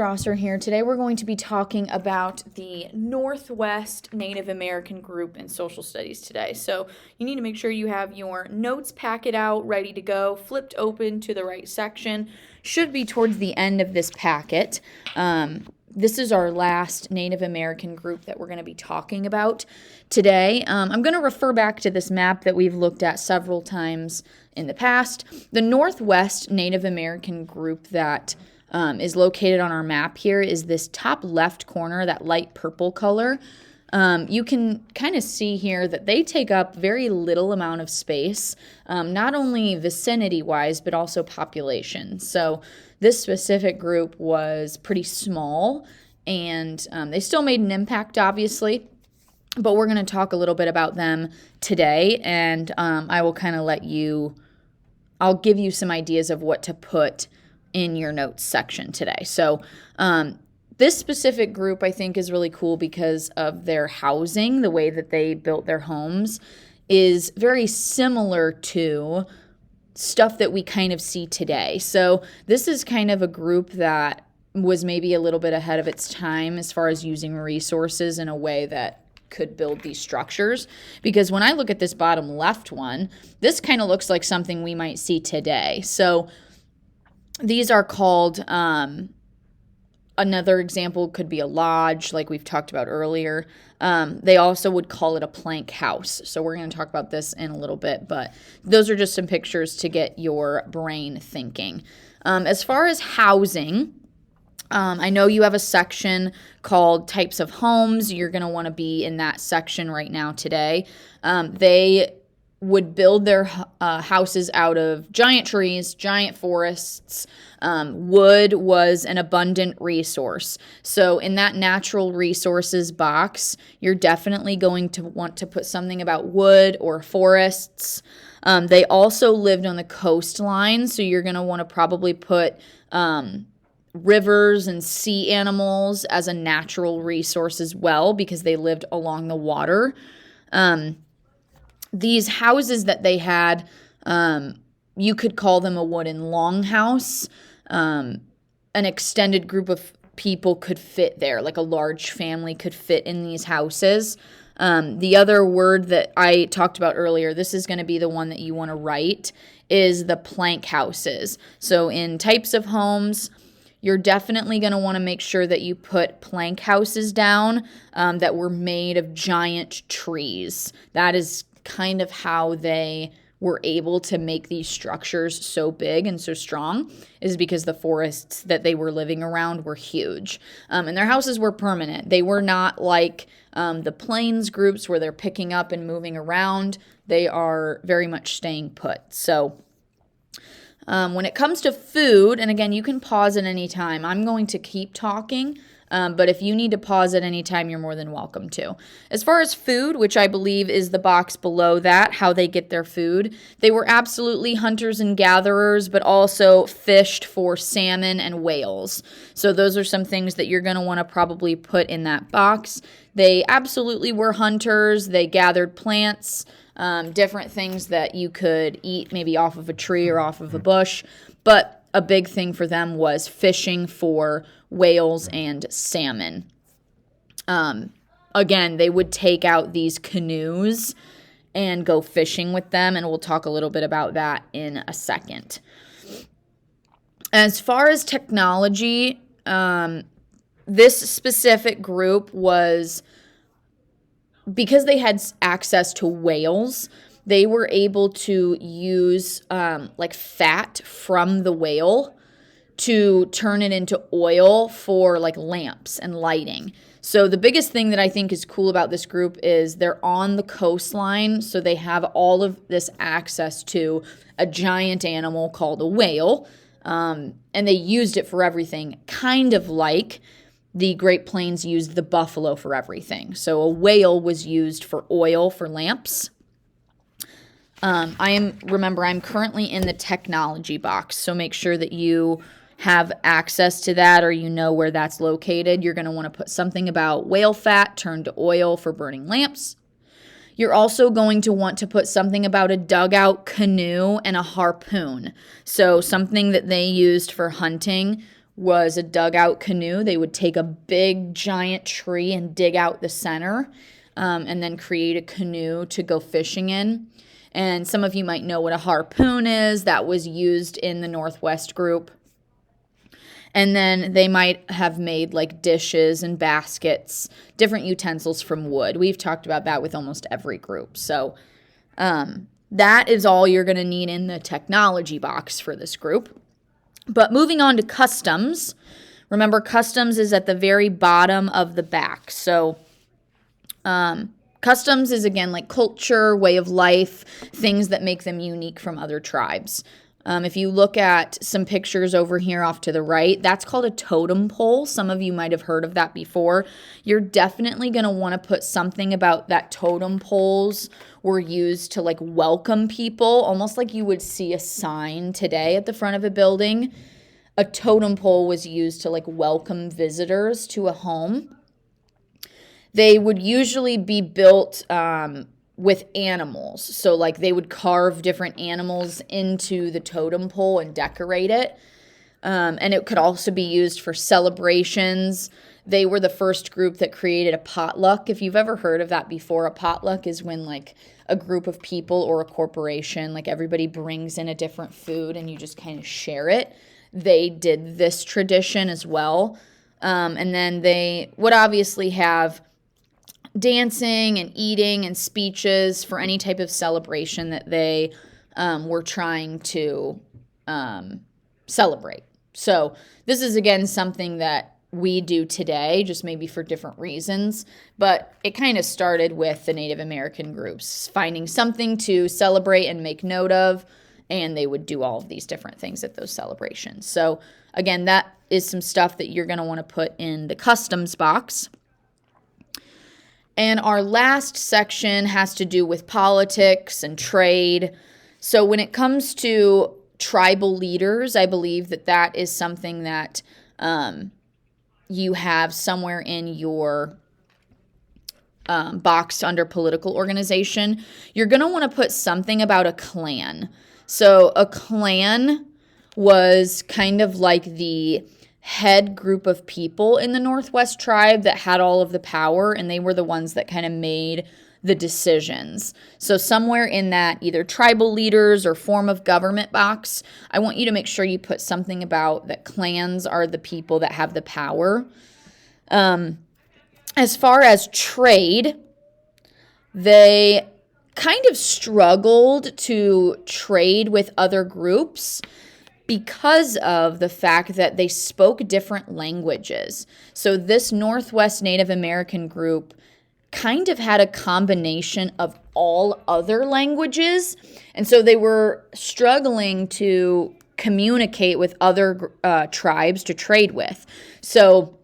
Strasser here. Today we're going to be talking about the Northwest Native American group in social studies today. So you need to make sure you have your notes packet out, ready to go, flipped open to the right section. Should be towards the end of this packet. This is our last Native American group that we're going to be talking about today. I'm going to refer back to this map that we've looked at several times in the past. The Northwest Native American group that is located on our map here is this top left corner, that light purple color. You can kind of see here that they take up very little amount of space, not only vicinity-wise, but also population. So this specific group was pretty small, and they still made an impact, obviously, but we're going to talk a little bit about them today, and I will kind of I'll give you some ideas of what to put in your notes section today. So this specific group I think is really cool because of their housing. The way that they built their homes is very similar to stuff that we kind of see today. So this is kind of a group that was maybe a little bit ahead of its time as far as using resources in a way that could build these structures, because when I look at this bottom left one, this kind of looks like something we might see today. So these are called, another example could be a lodge, like we've talked about earlier. They also would call it a plank house. So we're going to talk about this in a little bit, but those are just some pictures to get your brain thinking. As far as housing, I know you have a section called types of homes. You're going to want to be in that section right now today. They would build their houses out of giant trees, giant forests. Wood was an abundant resource. So in that natural resources box, you're definitely going to want to put something about wood or forests. They also lived on the coastline, so you're going to want to probably put rivers and sea animals as a natural resource as well, because they lived along the water. These houses that they had, you could call them a wooden longhouse. An extended group of people could fit there, like a large family could fit in these houses. The other word that I talked about earlier, this is going to be the one that you want to write, is the plank houses. So in types of homes, you're definitely going to want to make sure that you put plank houses down that were made of giant trees. That is kind of how they were able to make these structures so big and so strong, is because the forests that they were living around were huge. And their houses were permanent. They were not like the plains groups where they're picking up and moving around. They are very much staying put. So when it comes to food, and again, you can pause at any time. I'm going to keep talking, but if you need to pause at any time, you're more than welcome to. As far as food, which I believe is the box below that, how they get their food, they were absolutely hunters and gatherers, but also fished for salmon and whales. So those are some things that you're going to want to probably put in that box. They absolutely were hunters. They gathered plants, different things that you could eat maybe off of a tree or off of a bush, but a big thing for them was fishing for whales and salmon. Again, they would take out these canoes and go fishing with them, and we'll talk a little bit about that in a second. As far as technology, this specific group was, because they had access to whales, they were able to use like fat from the whale to turn it into oil for like lamps and lighting. So the biggest thing that I think is cool about this group is they're on the coastline, so they have all of this access to a giant animal called a whale, and they used it for everything, kind of like the Great Plains used the buffalo for everything. So a whale was used for oil for lamps. I'm currently in the technology box, so make sure that you have access to that, or you know where that's located. You're going to want to put something about whale fat turned to oil for burning lamps. You're also going to want to put something about a dugout canoe and a harpoon. So something that they used for hunting was a dugout canoe. They would take a big giant tree and dig out the center, and then create a canoe to go fishing in. And some of you might know what a harpoon is. That was used in the Northwest group. And then they might have made like dishes and baskets, different utensils from wood. We've talked about that with almost every group. So that is all you're going to need in the technology box for this group. But moving on to customs. Remember, customs is at the very bottom of the back. So customs is, again, like culture, way of life, things that make them unique from other tribes. If you look at some pictures over here off to the right, that's called a totem pole. Some of you might have heard of that before. You're definitely going to want to put something about that totem poles were used to like welcome people, almost like you would see a sign today at the front of a building. A totem pole was used to like welcome visitors to a home. They would usually be built with animals. So like they would carve different animals into the totem pole and decorate it. And it could also be used for celebrations. They were the first group that created a potluck. If you've ever heard of that before, a potluck is when like a group of people or a corporation, like everybody brings in a different food and you just kind of share it. They did this tradition as well. And then they would obviously have dancing and eating and speeches for any type of celebration that they were trying to celebrate. So this is, again, something that we do today, just maybe for different reasons. But it kind of started with the Native American groups, finding something to celebrate and make note of, and they would do all of these different things at those celebrations. So, again, that is some stuff that you're going to want to put in the customs box. And our last section has to do with politics and trade. So when it comes to tribal leaders, I believe that that is something that you have somewhere in your box under political organization. You're going to want to put something about a clan. So a clan was kind of like the head group of people in the Northwest tribe that had all of the power, and they were the ones that kind of made the decisions. So somewhere in that either tribal leaders or form of government box, I want you to make sure you put something about that clans are the people that have the power. As far as trade, they kind of struggled to trade with other groups because of the fact that they spoke different languages. So this Northwest Native American group kind of had a combination of all other languages, and so they were struggling to communicate with other tribes to trade with. So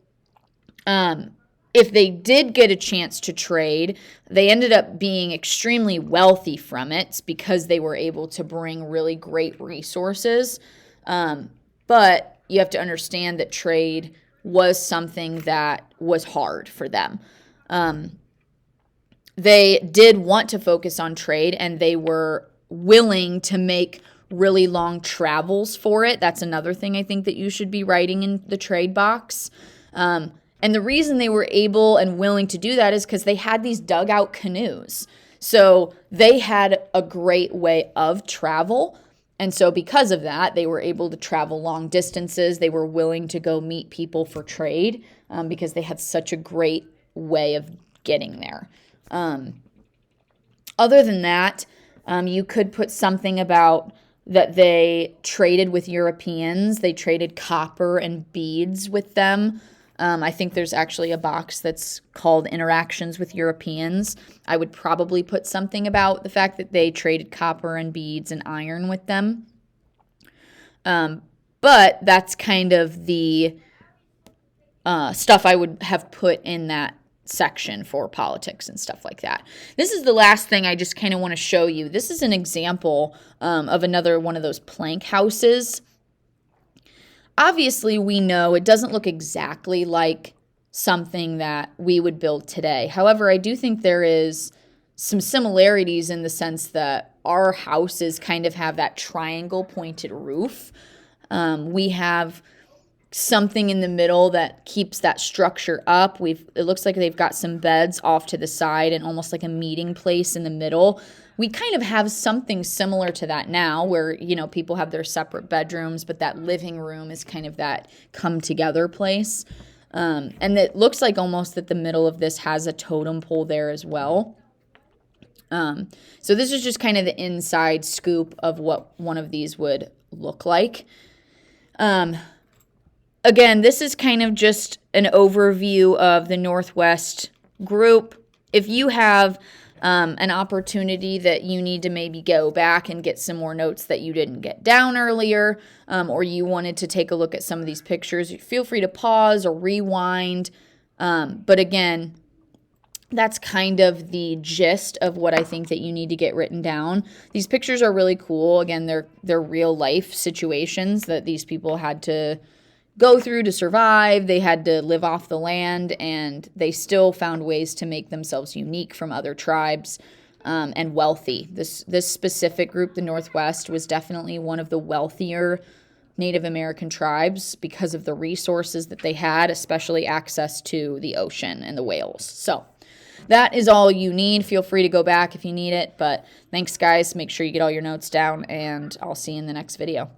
if they did get a chance to trade, they ended up being extremely wealthy from it because they were able to bring really great resources. But you have to understand that trade was something that was hard for them. They did want to focus on trade, and they were willing to make really long travels for it. That's another thing I think that you should be writing in the trade box. And the reason they were able and willing to do that is because they had these dugout canoes. So they had a great way of travel. And so because of that, they were able to travel long distances. They were willing to go meet people for trade because they had such a great way of getting there. Other than that, you could put something about that they traded with Europeans. They traded copper and beads with them. I think there's actually a box that's called Interactions with Europeans. I would probably put something about the fact that they traded copper and beads and iron with them. But that's kind of the stuff I would have put in that section for politics and stuff like that. This is the last thing I just kind of want to show you. This is an example of another one of those plank houses. Obviously, we know it doesn't look exactly like something that we would build today. However, I do think there is some similarities in the sense that our houses kind of have that triangle pointed roof. We have something in the middle that keeps that structure up. It looks like they've got some beds off to the side and almost like a meeting place in the middle. We kind of have something similar to that now where, people have their separate bedrooms, but that living room is kind of that come together place. And it looks like almost that the middle of this has a totem pole there as well. So this is just kind of the inside scoop of what one of these would look like. Again, this is kind of just an overview of the Northwest group. If you have an opportunity that you need to maybe go back and get some more notes that you didn't get down earlier, or you wanted to take a look at some of these pictures, feel free to pause or rewind. But again, that's kind of the gist of what I think that you need to get written down. These pictures are really cool. Again, they're real life situations that these people had to go through to survive. They had to live off the land, and they still found ways to make themselves unique from other tribes, and wealthy. This specific group, the Northwest, was definitely one of the wealthier Native American tribes because of the resources that they had, especially access to the ocean and the whales. So that is all you need. Feel free to go back if you need it. But thanks, guys. Make sure you get all your notes down, and I'll see you in the next video.